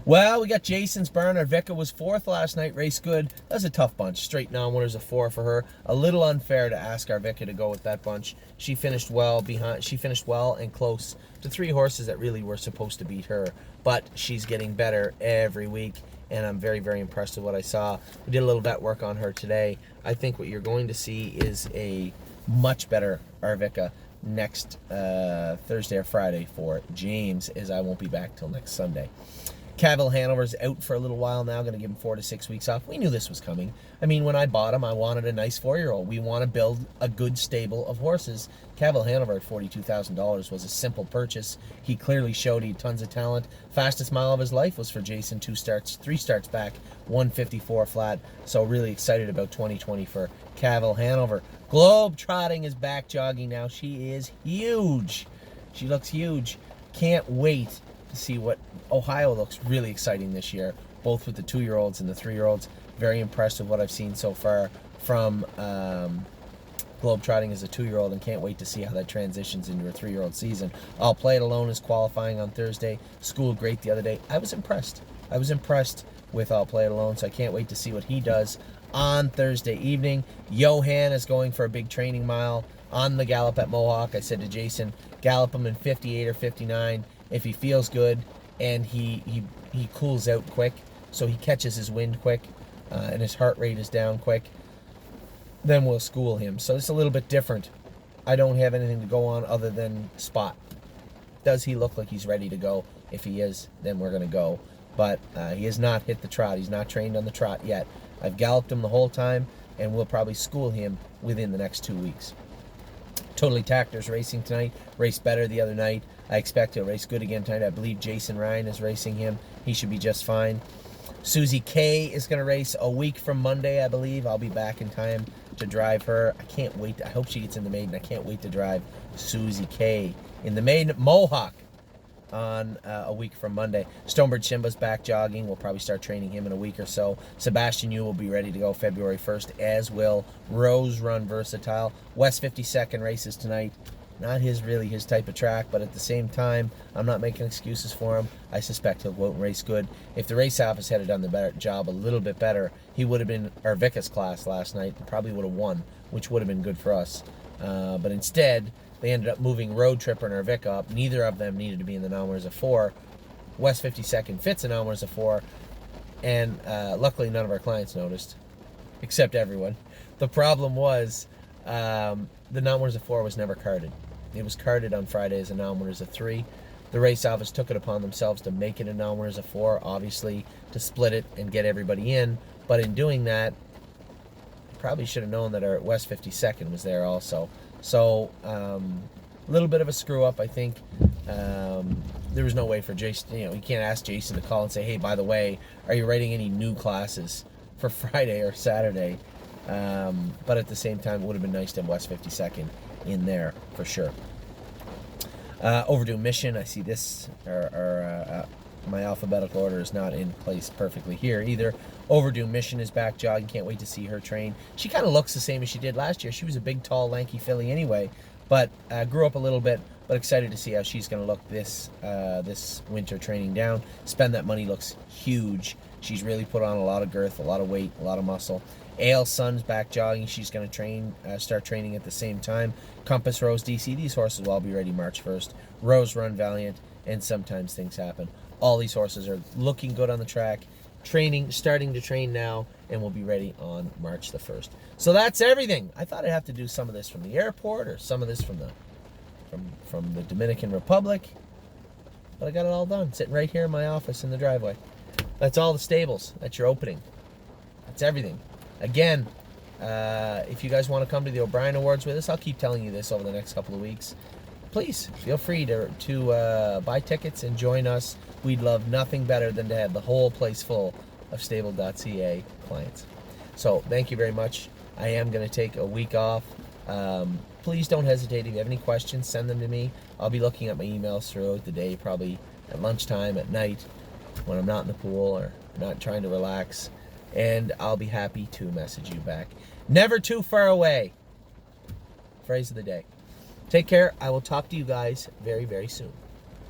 Well, we got Jason's barn. Arvika was fourth last night. Race good. That was a tough bunch. Straight non-winners of 4 for her. A little unfair to ask Arvika to go with that bunch. She finished well behind. She finished well and close to 3 horses that really were supposed to beat her. But she's getting better every week, and I'm very, very impressed with what I saw. We did a little vet work on her today. I think what you're going to see is a much better Arvika next Thursday or Friday for James, as I won't be back till next Sunday. Cavill Hanover's out for a little while now. Going to give him 4 to 6 weeks off. We knew this was coming. I mean, when I bought him, I wanted a nice 4-year-old. We want to build a good stable of horses. Cavill Hanover at $42,000 was a simple purchase. He clearly showed he had tons of talent. Fastest mile of his life was for Jason. 3 starts back, 154 flat. So really excited about 2020 for Cavill Hanover. Globe Trotting is back jogging now. She is huge. She looks huge. Can't wait to see what Ohio looks really exciting this year, both with the 2-year-olds and the 3-year-olds. Very impressed with what I've seen so far from Globetrotting as a 2-year-old, and can't wait to see how that transitions into a 3-year-old season. I'll Play It Alone is qualifying on Thursday. Schooled great the other day. I was impressed with I'll Play It Alone, so I can't wait to see what he does on Thursday evening. Johan is going for a big training mile on the Gallop at Mohawk. I said to Jason, gallop him in 58 or 59 if he feels good and he cools out quick, so he catches his wind quick and his heart rate is down quick, then we'll school him. So it's a little bit different. I don't have anything to go on other than spot. Does he look like he's ready to go? If he is, then we're going to go. But he has not hit the trot. He's not trained on the trot yet. I've galloped him the whole time, and we'll probably school him within the next 2 weeks. Totally Tactor's racing tonight. Raced better the other night. I expect he'll race good again tonight. I believe Jason Ryan is racing him. He should be just fine. Susie K is going to race a week from Monday, I believe. I'll be back in time to drive her. I can't wait. I hope she gets in the maiden. I can't wait to drive Susie K in the maiden at Mohawk on a week from Monday. Stonebridge Simba's back jogging. We'll probably start training him in a week or so. Sebastian Yu will be ready to go February 1st, as will Rose Run Versatile. West 52nd races tonight. Not really his type of track, but at the same time, I'm not making excuses for him. I suspect he'll go out and race good. If the race office had done the job a little bit better, he would have been Arvika's class last night and probably would have won, which would have been good for us. But instead, they ended up moving Road Tripper and Arvika up. Neither of them needed to be in the non-winners of 4. West 52nd fits in non-winners of 4, and luckily none of our clients noticed, except everyone. The problem was the non-winners of 4 was never carded. It was carded on Friday as a non-winners of 3. The race office took it upon themselves to make it a non-winners of 4, obviously to split it and get everybody in. But in doing that, probably should have known that our West 52nd was there also. So a little bit of a screw up, I think. There was no way for Jason, you can't ask Jason to call and say, hey, by the way, are you writing any new classes for Friday or Saturday? But at the same time, it would have been nice to have West 52nd in there for sure. Overdue Mission, I see this, my alphabetical order is not in place perfectly here either. Overdue Mission is back jogging. Can't wait to see her train. She kind of looks the same as she did last year. She was a big, tall, lanky filly anyway, but grew up a little bit. But excited to see how she's going to look this winter training down. Spend That Money looks huge. She's really put on a lot of girth, a lot of weight, a lot of muscle. Ale Sun's back jogging. She's going to start training at the same time. Compass Rose DC. These horses will all be ready March 1st. Rose Run Valiant, and Sometimes Things Happen. All these horses are looking good on the track. Starting to train now, and will be ready on March the 1st. So that's everything. I thought I'd have to do some of this from the airport or some of this from the Dominican Republic, but I got it all done, sitting right here in my office in the driveway. That's all the stables. That's your opening. That's everything. Again, if you guys want to come to the O'Brien Awards with us, I'll keep telling you this over the next couple of weeks. Please feel free to buy tickets and join us. We'd love nothing better than to have the whole place full of Stable.ca clients. So thank you very much. I am going to take a week off. Please don't hesitate. If you have any questions, send them to me. I'll be looking at my emails throughout the day, probably at lunchtime, at night, when I'm not in the pool or not trying to relax. And I'll be happy to message you back. Never too far away. Phrase of the day. Take care. I will talk to you guys very, very soon.